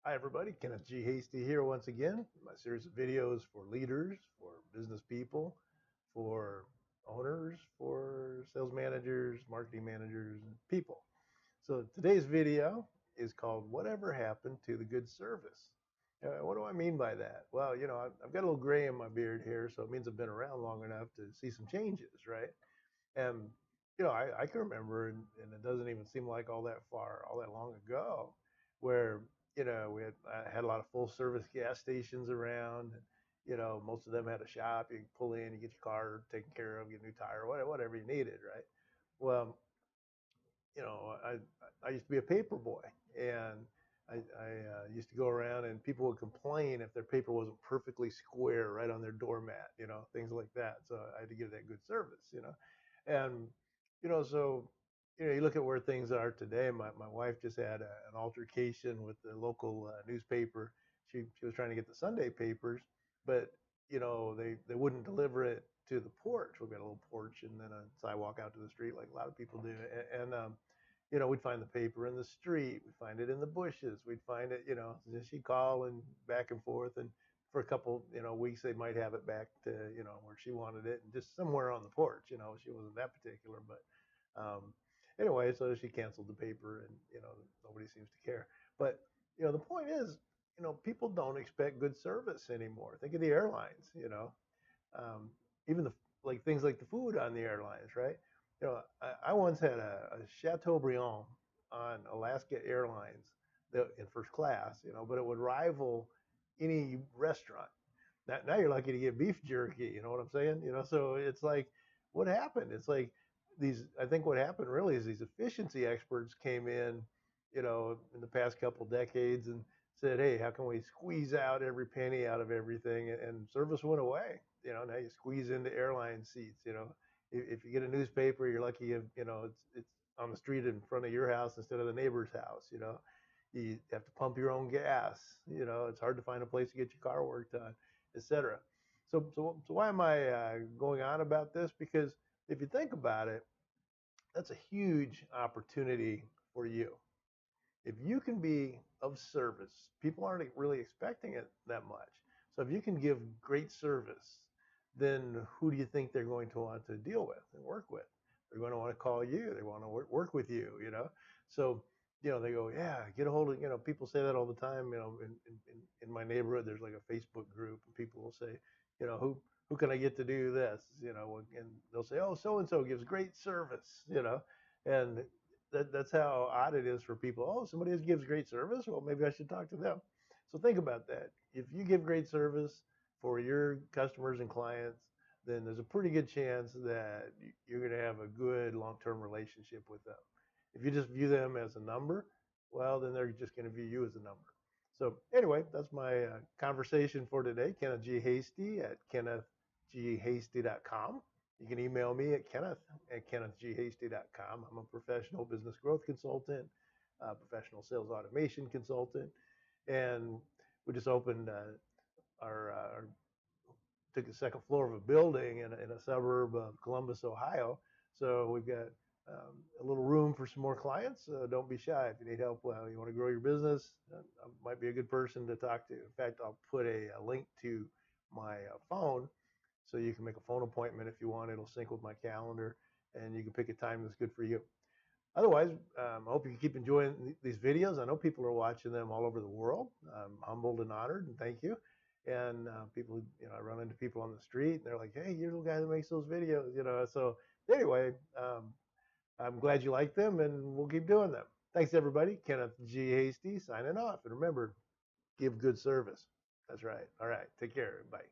Hi everybody, Kenneth G Hasty here once again. My series of videos for leaders, for business people, for owners, for sales managers, marketing managers, and people. So today's video is called Whatever Happened to the Good Service? What do I mean by that? Well, I've got a little gray in my beard here, so it means I've been around long enough to see some changes, right? And, I can remember, and it doesn't even seem like all that long ago, where, I had a lot of full service gas stations around. And, most of them had a shop. You pull in, you get your car taken care of, get a new tire, whatever you needed, right? Well, I used to be a paper boy, and I used to go around, and people would complain if their paper wasn't perfectly square right on their doormat, things like that. So I had to give that good service. And, so, you look at where things are today. My wife just had an altercation with the local newspaper. She was trying to get the Sunday papers, but, they wouldn't deliver it to the porch. We've got a little porch and then a sidewalk out to the street like a lot of people do. And we'd find the paper in the street, we'd find it in the bushes, we'd find it, and she'd call and back and forth. And for a couple, weeks, they might have it back to, where she wanted it and just somewhere on the porch. She wasn't that particular, but anyway, so she canceled the paper and, nobody seems to care. But, the point is, people don't expect good service anymore. Think of the airlines, um, even like things like the food on the airlines, right? I once had a Chateaubriand on Alaska Airlines in first class, but it would rival any restaurant. Now you're lucky to get beef jerky, you know what I'm saying? So it's like, what happened? It's like I think what happened really is these efficiency experts came in the past couple decades and said, hey, how can we squeeze out every penny out of everything? And service went away. Now you squeeze into airline seats. If you get a newspaper, you're lucky if, it's on the street in front of your house instead of the neighbor's house. You have to pump your own gas. It's hard to find a place to get your car worked on, etc. So why am I going on about this? Because if you think about it, that's a huge opportunity for you. If you can be of service, people aren't really expecting it that much. So if you can give great service, then who do you think they're going to want to deal with and work with? They're going to want to call you. They want to work with you. So, they go, yeah, get a hold of, people say that all the time. In my neighborhood, there's like a Facebook group, and people will say, who can I get to do this? And they'll say, oh, so and so gives great service. And that's how odd it is for people. Oh, somebody else gives great service. Well, maybe I should talk to them. So think about that. If you give great service for your customers and clients, then there's a pretty good chance that you're going to have a good long-term relationship with them. If you just view them as a number, well, then they're just going to view you as a number. So anyway, that's my conversation for today. Kenneth G Hasty at kennethghasty.com. You can email me at kennethghasty.com. I'm a professional business growth consultant, professional sales automation consultant, and we just opened our took the second floor of a building in a suburb of Columbus, Ohio. So we've got a little room for some more clients. Don't be shy if you need help. You want to grow your business, I might be a good person to talk to. In fact, I'll put a link to my phone so you can make a phone appointment if you want. It'll sync with my calendar, and you can pick a time that's good for you. Otherwise, I hope you keep enjoying these videos. I know people are watching them all over the world. I'm humbled and honored, and thank you. And people, I run into people on the street, and they're like, "Hey, you're the guy that makes those videos," So anyway, I'm glad you like them, and we'll keep doing them. Thanks, everybody. Kenneth G Hasty signing off, and remember, give good service. That's right. All right, take care. Bye.